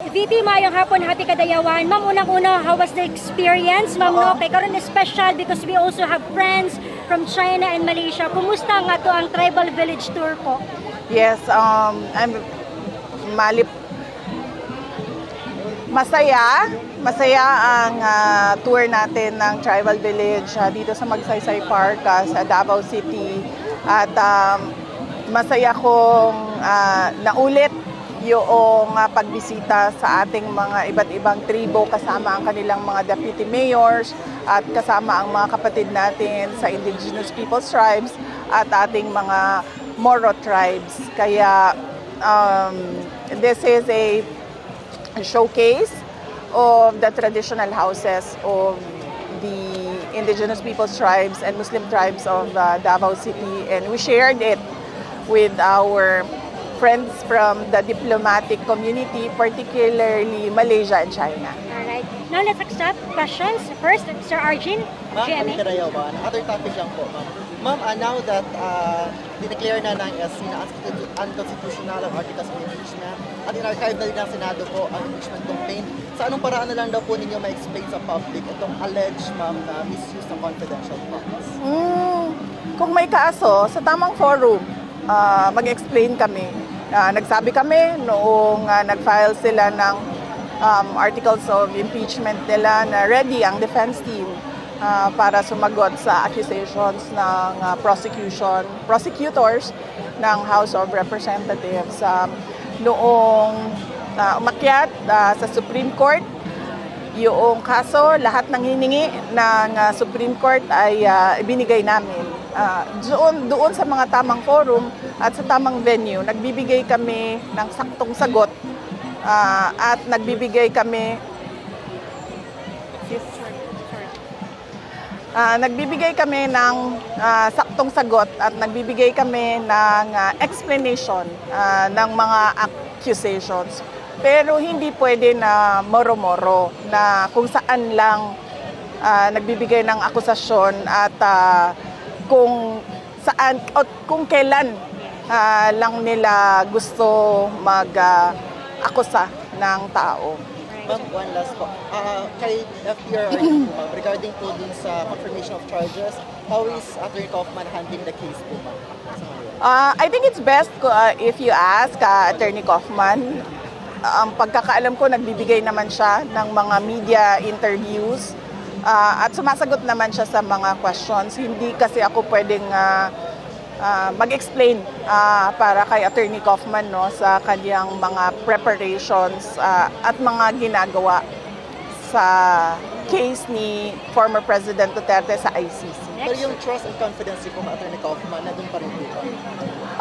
VP, mayong hapon, happy kadayawan. Ma'am, unang-una, how was the experience? Ma'am, no, kay karon is special because we also have friends from China and Malaysia. Kumusta nga to ang Tribal Village Tour po? Yes, masaya ang tour natin ng Tribal Village dito sa Magsaysay Park sa Davao City. At masaya kong naulit yung pagbisita sa ating mga iba't ibang tribo kasama ang kanilang mga deputy mayors at kasama ang mga kapatid natin sa Indigenous Peoples Tribes at ating mga Moro tribes. Kaya this is a showcase of the traditional houses of the Indigenous Peoples Tribes and Muslim tribes of Davao City, and we shared it with our friends from the diplomatic community, particularly Malaysia and China. Alright. Now let's accept questions. First, Sir Arjun, Ma'am, GMA. Kadayawan. Other topic lang po, ma'am. Ma'am, now that dineclare na ng SC na unconstitutional ang articles of impeachment at in-archive na rin ng Senado po ang impeachment complaint, sa anong paraan na lang daw po ninyo ma-explain sa public itong alleged, ma'am, na misuse ng confidential funds? Kung may kaso, sa tamang forum, mag-explain kami. Nagsabi kami noong nag-file sila ng articles of impeachment nila na ready ang defense team para sumagot sa accusations ng prosecutors ng House of Representatives. Noong umakyat sa Supreme Court, yung kaso, lahat ng hiningi ng Supreme Court ay ibinigay namin. Doon sa mga tamang forum at sa tamang venue, nagbibigay kami ng saktong sagot at nagbibigay kami ng saktong sagot at nagbibigay kami ng explanation ng mga accusations. Pero hindi pwede na moro-moro na kung saan lang nagbibigay ng akusasyon at kung saan o kung kailan lang nila gusto mag-akusa ng tao. Ma'am, one last po. Kay FPRRD po, ma'am, regarding po dun sa confirmation of charges, how is Attorney Kaufman handling the case po, ma'am? I think it's best if you ask Attorney Kaufman. Ang pagkakaalam ko, nagbibigay naman siya ng mga media interviews at sumasagot naman siya sa mga questions. Hindi kasi ako pwedeng mag-explain para kay Attorney Kaufman sa kanyang mga preparations at mga ginagawa sa case ni former President Duterte sa ICC. Pero yung trust and confidence po kay Attorney Kaufman, nandun pa rin po ba?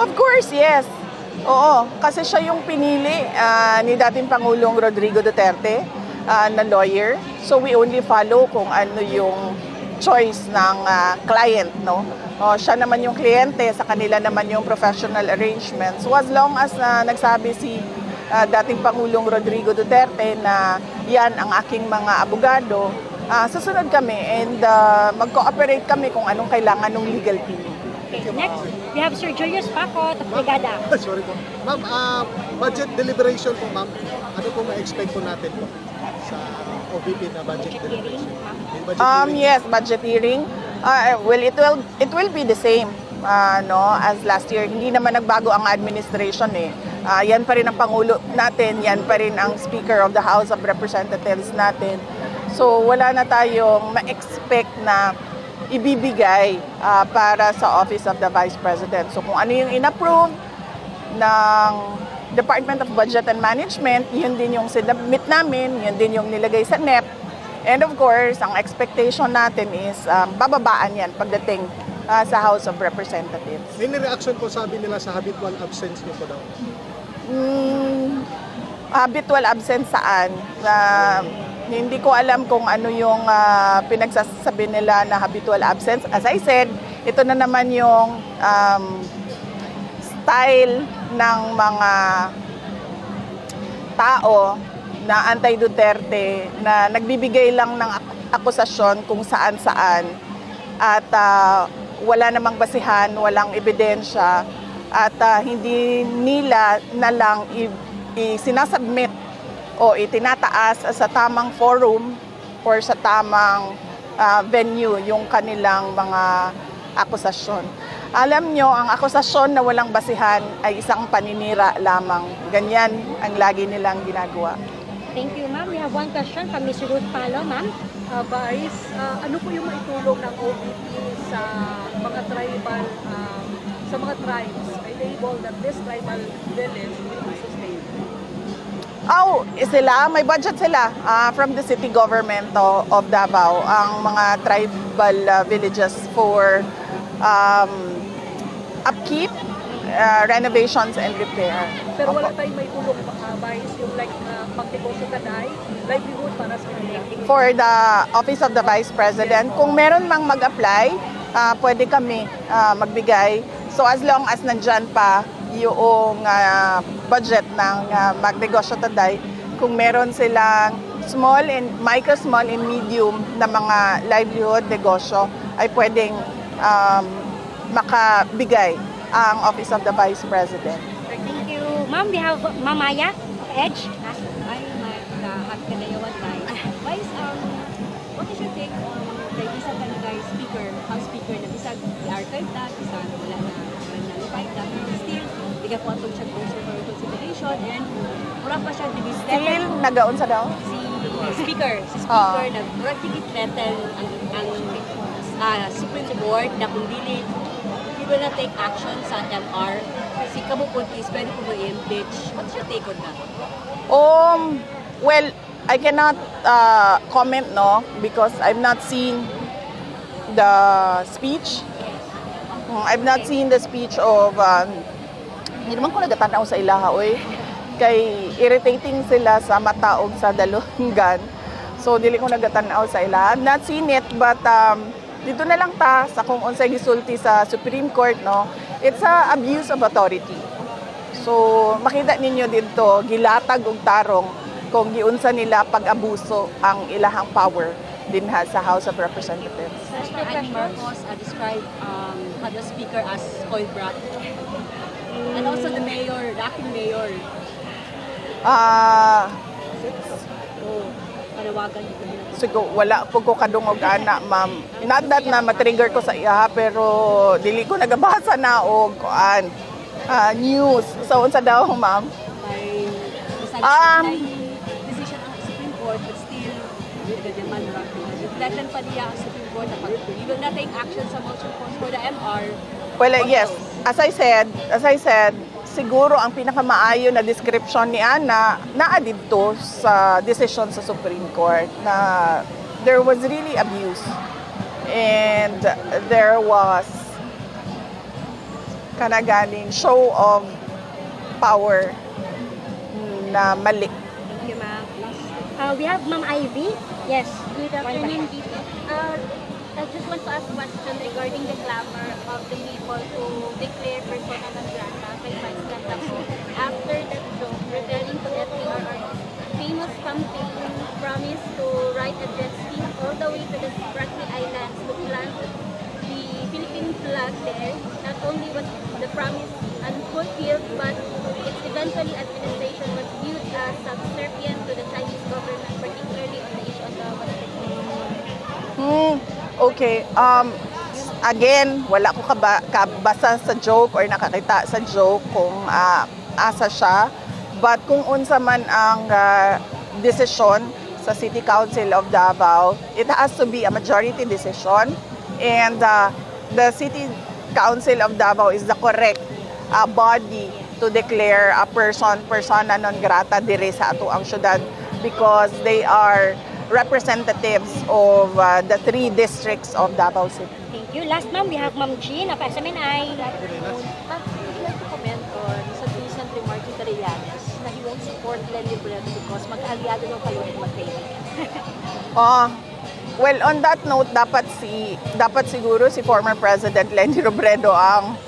Of course, yes. Oo, kasi siya yung pinili ni dating Pangulong Rodrigo Duterte na lawyer. So we only follow kung ano yung choice ng client, no? Siya naman yung kliyente, sa kanila naman yung professional arrangements. So as long as nagsabi si dating Pangulong Rodrigo Duterte na yan ang aking mga abogado, susunod kami and mag-cooperate kami kung anong kailangan ng legal team. Okay, next, we have Sir Julius Paco, Brigada. Sorry po. Ma'am, budget deliberation po, ma'am. Ano po ma-expect po natin po sa OVP na budget deliberation? Yes, budget hearing. Well, it will be the same as last year. Hindi naman nagbago ang administration eh. Yan pa rin ang Pangulo natin, yan pa rin ang Speaker of the House of Representatives natin. So wala na tayong ma-expect na ibibigay para sa Office of the Vice President. So kung ano yung in-approve ng Department of Budget and Management, yun din yung sinabmit namin, yun din yung nilagay sa NEP. And of course, ang expectation natin is bababaan yan pagdating sa House of Representatives. May reaction po sabi nila sa habitual absence niyo po daw? Habitual absence saan? Hindi ko alam kung ano yung pinagsasabi nila na habitual absence. As I said, ito na naman yung style ng mga tao na anti-Duterte na nagbibigay lang ng akusasyon kung saan-saan at wala namang basihan, walang ebidensya at hindi nila na lang sinasubmit o itinataas sa tamang forum or sa tamang venue yung kanilang mga akusasyon. Alam nyo, ang akusasyon na walang basihan ay isang paninira lamang. Ganyan ang lagi nilang ginagawa. Thank you, ma'am. We have one question from Ms. Ruth Palo, ma'am. Vice, ano po yung maitulong ng OVP sa mga tribal, sa mga tribes? I label that this tribal village will be sustained. May budget sila from the city government of Davao, ang mga tribal villages for upkeep, renovations, and repair. Pero wala tayong maitulong, Vice, yung like pagdegosyo kaday, livelihood para sa kanila. For the Office of the Vice President, kung meron mang mag-apply, pwede kami magbigay. So as long as nandyan pa yung budget ng Magnegosyo Taday, kung meron silang micro, small, and medium na mga livelihood negosyo, ay pwedeng makabigay ang Office of the Vice President. Thank you. Ma'am, we have Mamaya of EDGE. Ay, Kadayawan tayo. Vice, what is your take on the isa ka na guys speaker, house speaker na bisag i-archive na, bisag wala na na-revive na, pero still, di ka po atong siya closer for consideration and mura pa siya Still, nagaon sa daw? si speaker na mura tigit-threaten ang Supreme Court na kung dili will not take action sa MR, si Kamupon is pwede po i-impeach. What's your take on that? Well, I cannot comment, no, because I've not seen the speech. I've not seen the speech of, hindi naman ko nagatanaw sa ilaha, oy. Kay irritating sila sa mata o sa dalungan. So, dili ko nagatanaw sa ilaha. I've not seen it, but dito na lang ta sa kung unsay gisulti sa Supreme Court, no, it's a abuse of authority. So makita ninyo dito gilatag og tarong kung giunsa nila pag-abuso ang ilahang power dinha sa House of Representatives. Mr. Annie Marcos described the speaker as spoiled brat. And also the mayor, the acting mayor. Panawagan niyo po. Siguro wala po ko kadungog ana, ma'am. Not that na matrigger ko sa iya, pero dili ko nagabasa na og kuan news. So unsa daw, ma'am? By decision ng Supreme Court, but still the demand reflection pa niya ang Supreme Court na we will not take action sa motion for the MR. Well, yes. As I said, siguro ang pinakamaayo na description ni Ana naa dito sa decision sa Supreme Court na there was really abuse and there was kanaganing show of power na mali. Thank you, ma'am. We have Ma'am Ivy. Yes. Good afternoon, VP. I just want to ask a question regarding the clamor of the people to declare persona non grata kay Vice Ganda po. After that joke, referring to FDRR's famous campaign promise to write a jet ski all the way to the Spratly Islands to plant the Philippine flag there. Not only was the promise unfulfilled, but its eventually administration was viewed as subservient to the Chinese government, particularly on the issue of the West Philippines. Okay. Again, wala ko kabasa sa joke or nakakita sa joke kung asa siya. But kung unsa man ang decision sa City Council of Davao, it has to be a majority decision. And the City Council of Davao is the correct body to declare a persona non grata diri sa ato ang syudad because they are representatives of the 3 districts of Davao City. Thank you. Last, ma'am, we have Ma'am Jean of SMNI. Would you like to comment on sa recent remarks ni Trillanes na he won't support Lenny Robredo because mag-aliado ng kayo ng Mateo? Well, on that note, dapat siguro si former President Lenny Robredo ang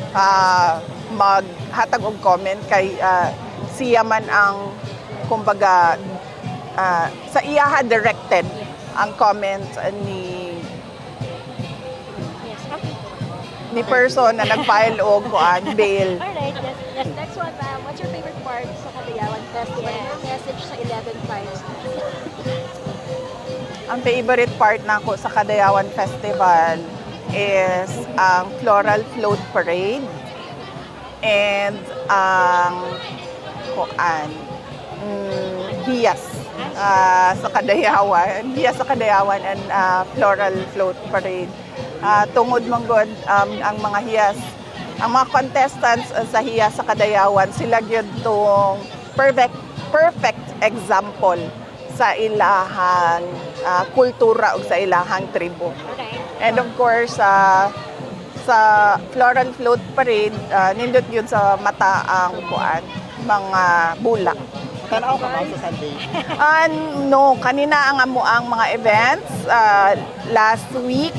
maghatag og comment kay siya man ang kumbaga sa iyaha directed ang comments ni Yes, okay. ni person na nag-file og kuan bail. Alright, yes. Next one, ma'am. What's your favorite part sa Kadayawan Festival? Your message sa 11 tribes? Ang favorite part nako sa Kadayawan Festival is ang Floral Float Parade and ang hiyas sa Kadayawan. Hiyas sa Kadayawan and Floral Float Parade. Tungod manggod ang mga hiyas. Ang mga contestants sa hiyas sa Kadayawan, sila gyud tong perfect example sa ilahang kultura ug sa ilahang tribo. And of course, sa Floral Float Parade, nindot yun sa mata ang mga bulak. Tanaw ka ma'am sa Sunday. No, kanina ang mga events last week.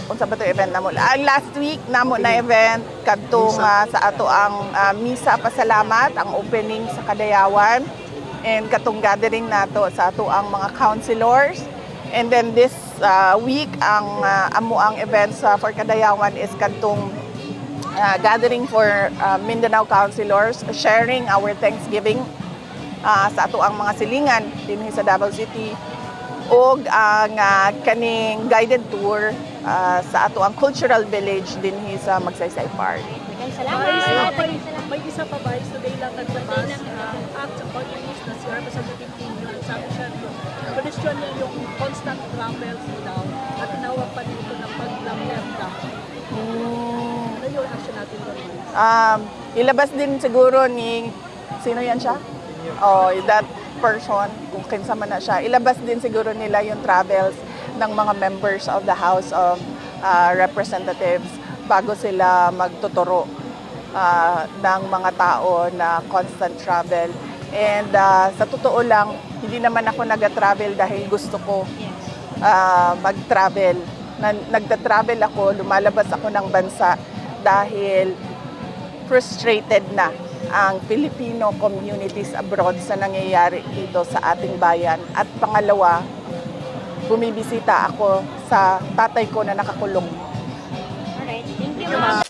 Unsa ba 'to event namo? Last week namo na event kadtong sa ato ang misa pasalamat, ang opening sa Kadayawan. And katong gathering nato sa ato ang mga councilors. And then this week ang ang events for Kadayawan is katong gathering for Mindanao councilors, sharing our Thanksgiving sa ato ang mga silingan dinhi sa Davao City, og ang kaning guided tour sa ato ang cultural village dinhi sa Magsaysay Park. Salamat. May isa pa ba? Today lang naglabas act about news na si Representative Tino. Sabi siya yung question niya yung constant travels daw at tinawag pa dito ng paglamyerda. Ano yung action natin doon? Ilabas din siguro ni sino yan siya? Oh, that person, kung kinsa man na siya. Ilabas din siguro nila yung travels ng mga members of the House of Representatives bago sila magtuturo ng mga tao na constant travel. And sa totoo lang, hindi naman ako nag-travel dahil gusto ko mag-travel. Nagta-travel ako, lumalabas ako ng bansa dahil frustrated na ang Filipino communities abroad sa nangyayari dito sa ating bayan. At pangalawa, bumibisita ako sa tatay ko na nakakulong. Alright, thank you, ma'am.